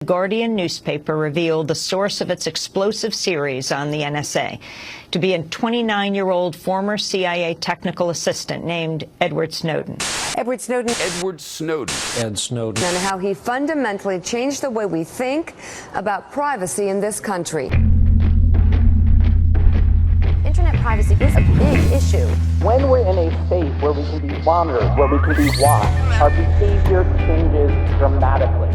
The Guardian newspaper revealed the source of its explosive series on the NSA to be a 29-year-old former CIA technical assistant named Edward Snowden. Edward Snowden. Edward Snowden. Ed Snowden. And how he fundamentally changed the way we think about privacy in this country. Internet privacy is a big issue. When we're in a state where we can be monitored, where we can be watched, our behavior changes dramatically.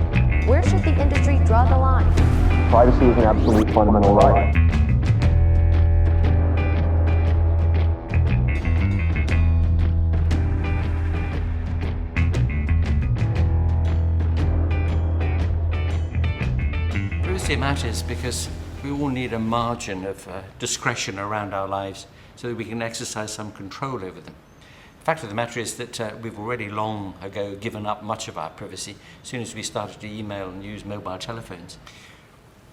Where should the industry draw the line? Privacy is an absolute fundamental right. Privacy matters because we all need a margin of discretion around our lives so that we can exercise some control over them. The fact of the matter is that we've already long ago given up much of our privacy as soon as we started to email and use mobile telephones.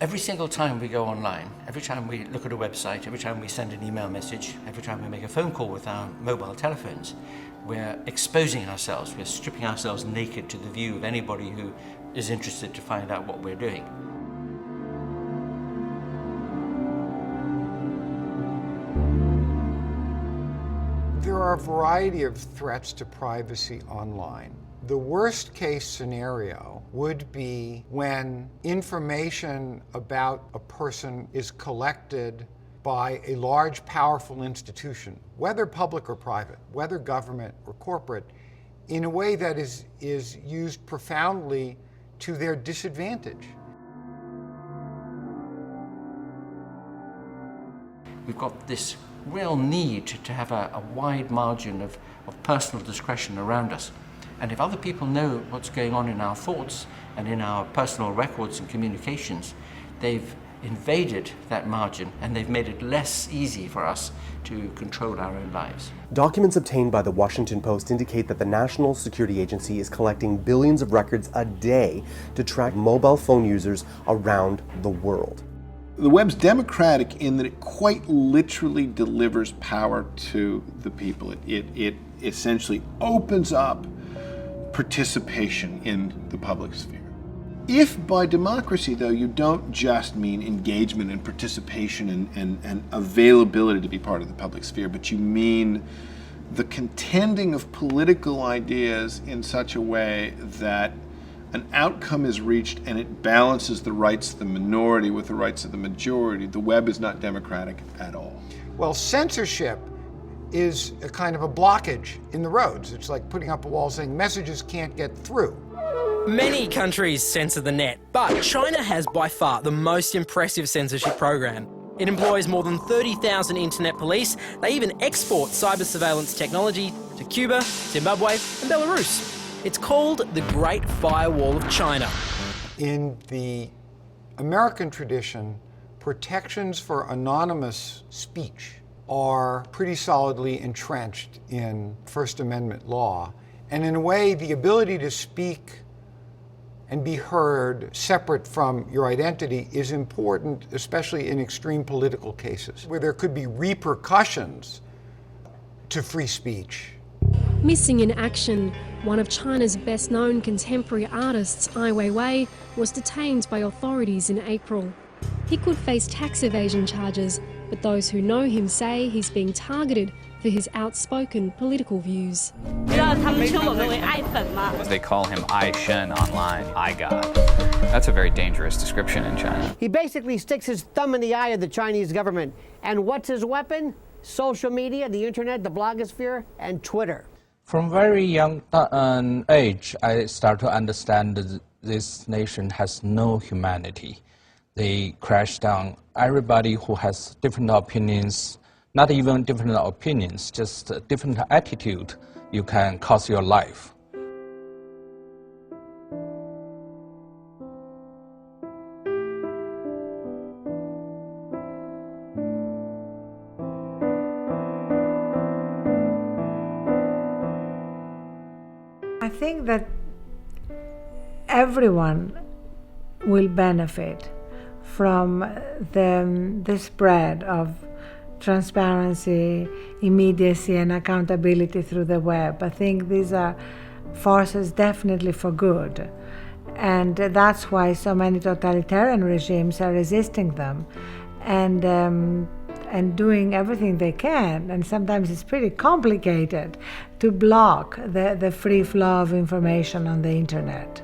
Every single time we go online, every time we look at a website, every time we send an email message, every time we make a phone call with our mobile telephones, we're exposing ourselves, we're stripping ourselves naked to the view of anybody who is interested to find out what we're doing. There are a variety of threats to privacy online. The worst case scenario would be when information about a person is collected by a large, powerful institution, whether public or private, whether government or corporate, in a way that is used profoundly to their disadvantage. We've got this real need to have a wide margin of personal discretion around us. And if other people know what's going on in our thoughts and in our personal records and communications, they've invaded that margin and they've made it less easy for us to control our own lives. Documents obtained by the Washington Post indicate that the National Security Agency is collecting billions of records a day to track mobile phone users around the world. The web's democratic in that it quite literally delivers power to the people. It essentially opens up participation in the public sphere. If by democracy, though, you don't just mean engagement and participation and availability to be part of the public sphere, but you mean the contending of political ideas in such a way that an outcome is reached and it balances the rights of the minority with the rights of the majority, the web is not democratic at all. Well, censorship is a kind of a blockage in the roads. It's like putting up a wall saying messages can't get through. Many countries censor the net, but China has by far the most impressive censorship program. It employs more than 30,000 internet police. They even export cyber surveillance technology to Cuba, Zimbabwe and Belarus. It's called the Great Firewall of China. In the American tradition, protections for anonymous speech are pretty solidly entrenched in First Amendment law. And in a way, the ability to speak and be heard separate from your identity is important, especially in extreme political cases, where there could be repercussions to free speech. Missing in action, one of China's best-known contemporary artists, Ai Weiwei, was detained by authorities in April. He could face tax evasion charges, but those who know him say he's being targeted for his outspoken political views. They call him I Shen online, I God. That's a very dangerous description in China. He basically sticks his thumb in the eye of the Chinese government. And what's his weapon? Social media, the internet, the blogosphere, and Twitter. From very young age, I start to understand that this nation has no humanity. They crash down everybody who has different opinions, not even different opinions, just a different attitude. You can cost your life. I think that everyone will benefit from the spread of transparency, immediacy, and accountability through the web. I think these are forces definitely for good. And that's why so many totalitarian regimes are resisting them and doing everything they can. And sometimes it's pretty complicated to block the free flow of information on the internet.